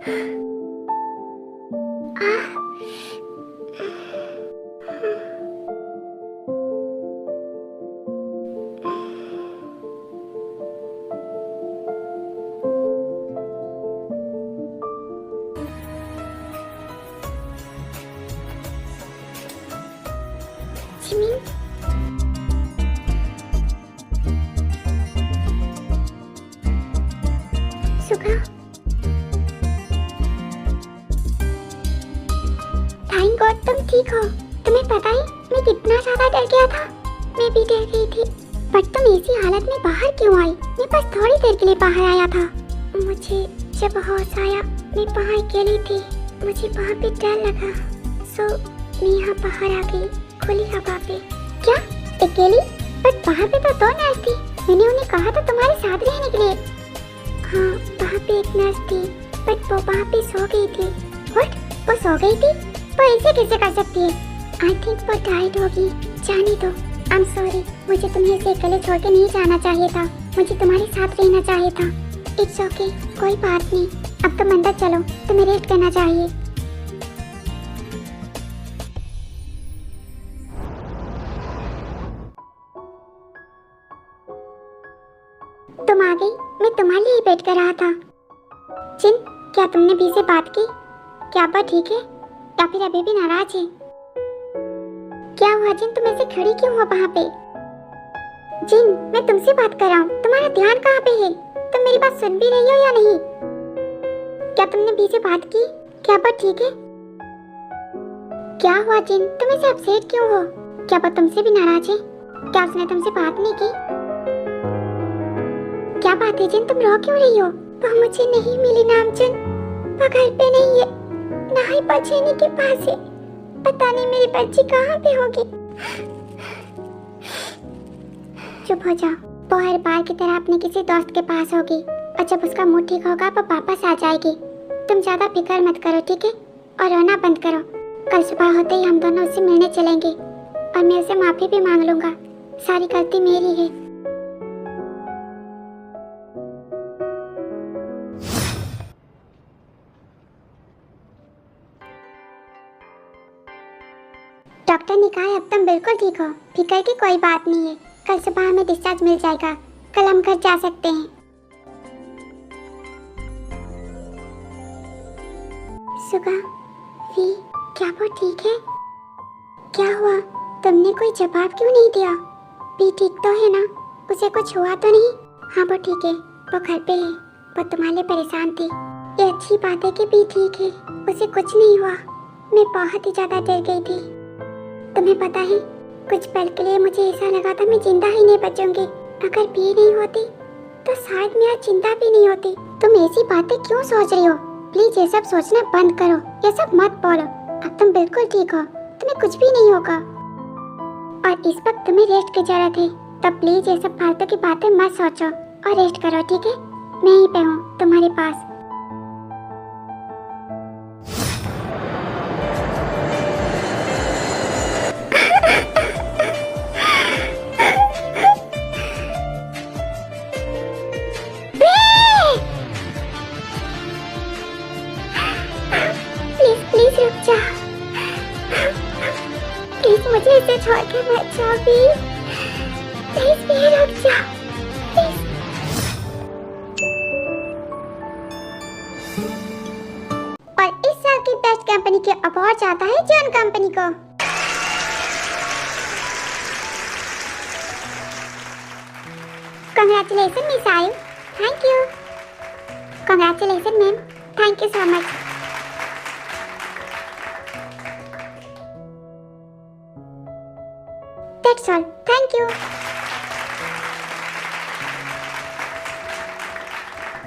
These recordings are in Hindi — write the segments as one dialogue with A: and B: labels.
A: जिमिन, सुगा, थैंक गॉड तुम ठीक हो। तुम्हें पता है मैं कितना ज्यादा डर गया था। मैं भी डर गई थी, पर तुम ऐसी हालत में बाहर क्यों आई? मैं बस थोड़ी देर के लिए बाहर आया था। मुझे जब होश आया मैं वहाँ अकेली थी। मुझे वहाँ पे डर लगा, सो मैं यहाँ बाहर आ गई खुली हवा पे। क्या अकेली? बट वहाँ पे तो 2 नर्स थी। मैंने उन्हें कहा था तुम्हारे साथ रहने के लिए। हाँ, वहाँ पे एक नर्स थी, बट वो वहाँ पे सो गई थी। व्हाट? वो सो गई थी? वो ऐसे कैसे कर सकती है? आई थिंक वो टायर्ड होगी। जाने दो। आई एम सॉरी, मुझे तुम्हें ऐसे अकेले छोड़ के नहीं जाना चाहिए था। मुझे तुम्हारे साथ रहना चाहिए था। इट्स ओके, कोई बात नहीं। अब तुम अंदर चलो, तुम्हें रेस्ट करना चाहिए। तुम आ गई, मैं तुम्हारे लिए वेट कर रहा था। जिन, क्या तुमने बी से बात की? क्या बात ठीक है या फिर अभी भी नाराज है? क्या हुआ जिन, तुम ऐसे खड़ी क्यों हो वहाँ पे? जिन, मैं तुमसे बात कर रहा हूँ, तुम्हारा ध्यान कहाँ पे है? तुम मेरी बात सुन भी रही हो या नहीं? क्या तुमने बी से बात की? क्या बात ठीक है? क्या हुआ जिन, तुम ऐसे अपसेट क्यों हो? क्या बात तुमसे भी नाराज है? क्या उसने तुमसे बात नहीं की? क्या बात है जिन, तुम रो क्यों रही हो? वो मुझे नहीं मिली नामचन। वो घर पे नहीं है, ना ही बचेने के पास है। पता नहीं मेरी बच्ची कहाँ पे होगी। चुप हो जाओ। वो हर बार की तरह अपने किसी दोस्त के पास होगी और जब उसका मूड ठीक होगा वो वापस आ जाएगी। तुम ज्यादा फिक्र मत करो, ठीक है? और रोना बंद करो। कल सुबह होते ही हम दोनों उससे मिलने चलेंगे और मैं उसे माफी भी मांग लूंगा। सारी गलती मेरी है। डॉक्टर ने कहा है अब तुम बिल्कुल ठीक हो। फिक्र की कोई बात नहीं है। कल सुबह हमें डिस्चार्ज मिल जाएगा। कल हम घर जा सकते हैं। सुगा, वी, क्या वो ठीक है? क्या हुआ? तुमने कोई जवाब क्यों नहीं दिया? वी ठीक तो है ना? उसे कुछ हुआ तो नहीं? हाँ वो ठीक है, वो घर पे है। वो तुम्हारे लिए परेशान थी। ये अच्छी बात है कि वी ठीक है, उसे कुछ नहीं हुआ। मैं बहुत ही ज्यादा डर गई थी। तुम्हें पता है, कुछ पल के लिए मुझे ऐसा लगा था मैं जिंदा ही नहीं बचूंगी। अगर भी नहीं होती तो शायद मैं आज जिंदा भी नहीं होती। तुम ऐसी बातें क्यों सोच रही हो? प्लीज ये सब सोचना बंद करो। ये सब मत बोलो। अब तुम बिल्कुल ठीक हो, तुम्हें कुछ भी नहीं होगा। और इस वक्त तुम्हें रेस्ट की जरूरत है, तो प्लीज ये सब फालतू की बातें मत सोचो और रेस्ट करो, ठीक है? मैं यहीं पे हूँ तुम्हारे पास। प्लीज रुक जा। प्लीज मुझे इसे छोड़ के मत जाओ प्लीज। प्लीज रुक जा प्लीज। और इस साल की बेस्ट कंपनी के अवार्ड जाता है जॉन कंपनी को। कांग्रेचुलेशन मिस आयु। Thank you. Congratulation ma'am, thank you so much. That's all. Thank you.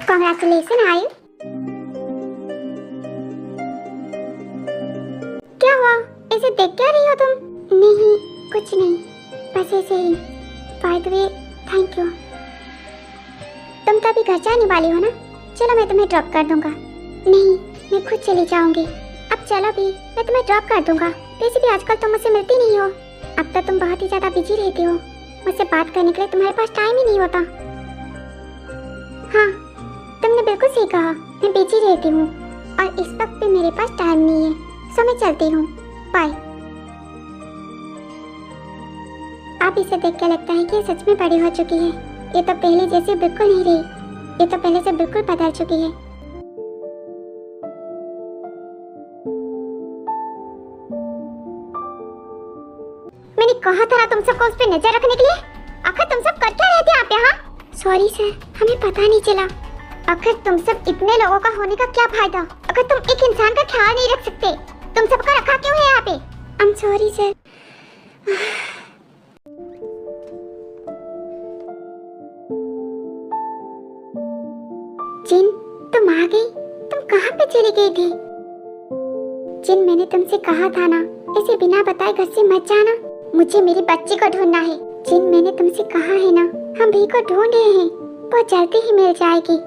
A: Congratulations, आयु। क्या हुआ? ऐसे देख क्या रही हो तुम? नहीं, कुछ नहीं, बस ऐसे ही। By the way, thank you. तुम तो अभी घर जाने वाली हो ना? चलो मैं तुम्हें ड्रॉप कर दूंगा। नहीं, मैं खुद चली जाऊंगी। अब चलो भी, मैं तुम्हें ड्रॉप कर दूंगा। वैसे भी आजकल तुम मुझसे मिलती नहीं हो। अब तक तुम बहुत ही ज्यादा बिजी रहती हो। मुझसे बात करने के लिए तुम्हारे पास टाइम ही नहीं होता। हाँ, तुमने बिल्कुल सही कहा, मैं बिजी रहती हूँ। और इस वक्त पे मेरे पास टाइम नहीं है, सो मैं चलती हूँ। बाय। आप इसे देख के लगता है कि ये सच में बड़ी हो चुकी है। ये तो पहले जैसे बिल्कुल नहीं रही, ये तो पहले से बिल्कुल बदल चुकी है। मैंने कहा था ना तुम सबको उस पे नजर रखने के लिए। आखिर तुम सब कर क्या रहे थे आप यहाँ? सॉरी सर, हमें पता नहीं चला। आखिर तुम सब इतने लोगों का होने का क्या फायदा अगर तुम एक इंसान का ख्याल नहीं रख सकते? तुम सबका रखा क्यों है यहाँ पे? I am sorry sir. जिन, तुम आ गई। तुम कहाँ पे चली गई थी? जिन, मैंने तुमसे कहा था ना, ऐसे बिना बताए घर से मत जाना। मुझे मेरी बच्ची को ढूंढना है। जिन, मैंने तुमसे कहा है ना, हम भी को ढूंढ रहे हैं, बहुत जल्दी ही मिल जाएगी।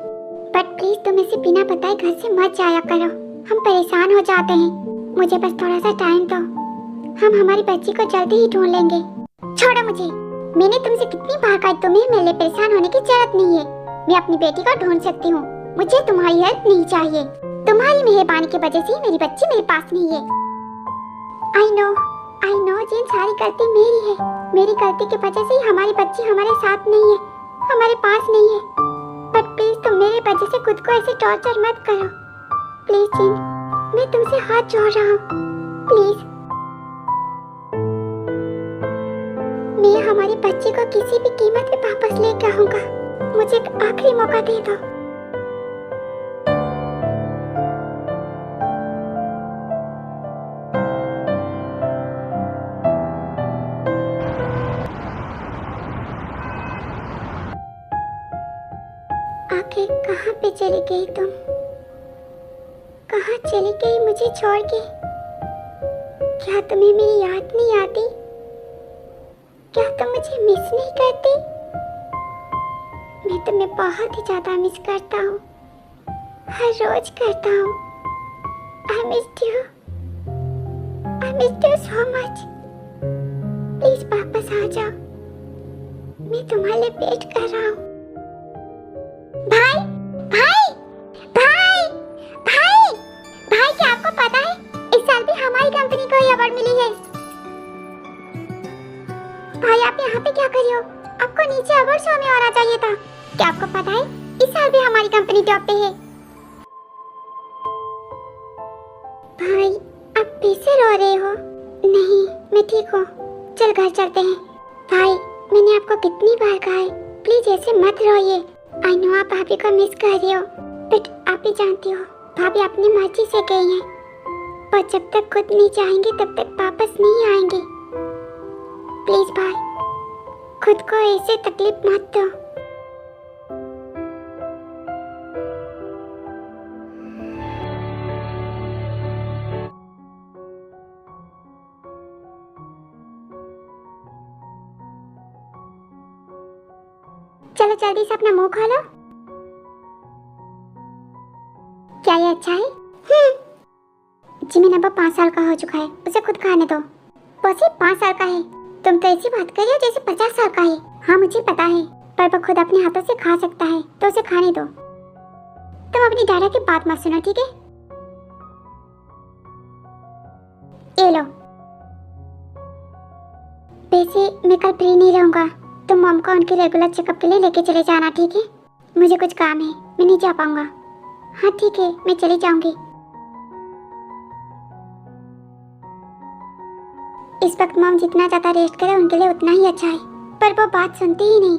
A: बट प्लीज तुम इसे बिना बताए घर से मत जाया करो, हम परेशान हो जाते हैं। मुझे बस थोड़ा सा टाइम दो, हम हमारी बच्ची को जल्दी ही ढूंढ लेंगे। छोड़ो मुझे, मैंने तुमसे कितनी बार कहा तुम्हें मेरे लिए परेशान होने की जरूरत नहीं है। मैं अपनी बेटी को ढूंढ सकती हूँ, मुझे तुम्हारी हेल्प नहीं चाहिए। तुम्हारी मेहरबानी की वजह से मेरी बच्ची मेरे पास नहीं है। आई नो जिन, सारी गलती मेरी है। मेरी गलती की वजह से ही हमारी बच्ची हमारे साथ नहीं है, हमारे पास नहीं है। बट प्लीज तुम मेरी वजह से खुद को ऐसे टॉर्चर मत करो। प्लीज जिन, मैं तुमसे हाथ जोड़ रहा हूँ, प्लीज। मैं हमारी बच्ची को किसी भी कीमत पे वापस लेकर आऊंगा। मुझे एक आखिरी मौका दे दो। आखिर कहाँ पे चली गई तुम? कहाँ चली गई मुझे छोड़ के? क्या तुम्हें मेरी याद नहीं आती? क्या तुम मुझे मिस नहीं करती? मैं तुम्हें बहुत ही ज्यादा मिस करता हूँ, हर रोज करता हूँ। I missed you. I missed you so much. Please वापस आ जाओ, मैं तुम्हारे लिए वेट कर रहा हूँ। भाई भाई भाई भाई भाई, क्या आपको पता है इस साल भी हमारी कंपनी को ये अवार्ड मिली है? भाई आप यहाँ पे क्या कर रहे हो? आपको नीचे अवार्ड शो में आना चाहिए था। क्या आपको पता है इस साल भी हमारी कंपनी टॉप पे है? भाई आप फिर से रो रहे हो? नहीं, मैं ठीक हूँ, चल घर चलते हैं। भाई मैंने आपको कितनी बार कहा है, प्लीज ऐसे मत रोइए। आई नो आप भाभी को मिस कर रहे हो, बट आप भी जानती हो भाभी अपनी मर्जी से गई हैं, पर जब तक खुद नहीं चाहेंगे तब तक वापस नहीं आएंगे। प्लीज भाई खुद को ऐसे तकलीफ मत दो। चलो जल्दी से अपना मुंह खोलो। क्या ये अच्छा है? जिमिन अब 5 साल का हो चुका है, उसे खुद खाने दो। वो सिर्फ 5 साल का है, तुम तो ऐसी बात कर रही हो जैसे 50 साल का है। हाँ मुझे पता है, पर वो खुद अपने हाथों से खा सकता है, तो उसे खाने दो। तुम अपनी डैडा की बात मत सुनो, ठीक है? ये लो। वैसे मैं कल फ्री नहीं रहूंगा, तुम मॉम को उनके रेगुलर चेकअप के लिए लेके चले जाना, ठीक है? मुझे कुछ काम है, मैं नहीं जा पाऊंगा। हाँ ठीक है, मैं चली जाऊंगी। इस वक्त मॉम जितना ज्यादा रेस्ट करे उनके लिए उतना ही अच्छा है, पर वो बात सुनती ही नहीं।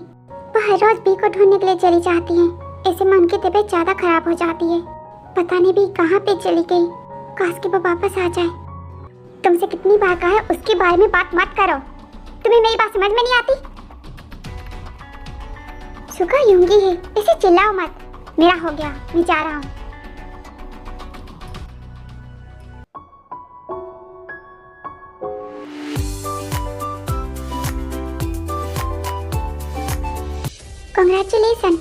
A: वो हर रोज बी को ढूंढने के लिए चली जाती है, ऐसे में उनकी तबीयत ज्यादा खराब हो जाती है। पता नहीं भी कहाँ पे चली गई, काश कि वो वापस आ जाए। तुमसे कितनी बार कहा है उसके बारे में बात मत करो, तुम्हें मेरी बात समझ में नहीं आती? सुगा यूंगी है, ऐसे चिल्लाओ मत। मेरा हो गया, मैं जा रहा हूँ। कांग्रेचुलेशन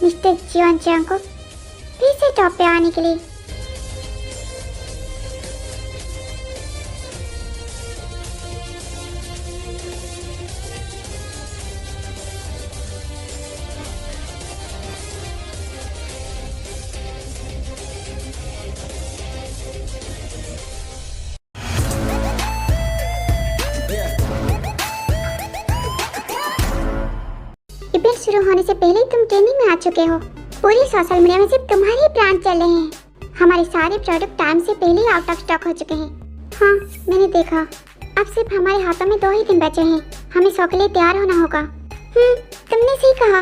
A: मिस्टर जीवन चंग को फिर से टॉप पे आने के लिए। शुरू होने से पहले ही तुम ट्रेनिंग में आ चुके हो। पूरी सोशल मीडिया में सिर्फ तुम्हारे ही ब्रांड चल रहे हैं। हमारे सारे प्रोडक्ट टाइम से पहले ही आउट ऑफ स्टॉक हो चुके हैं। हाँ, मैंने देखा। अब सिर्फ हमारे हाथों में 2 ही दिन बचे हैं। हमें शो के लिए तैयार होना होगा। तुमने सही कहा।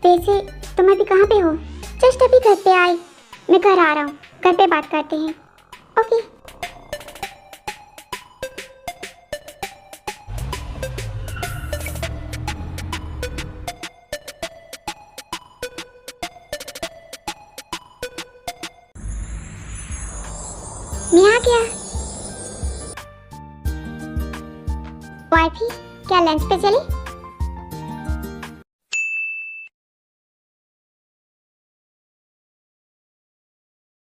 A: वैसे तुम अभी कहाँ पे हो? जस्ट अभी घर पे आए। मैं घर आ रहा हूँ, घर पे बात करते हैं। ओके। मैं आ गया। वाइफी, क्या लंच पे चले?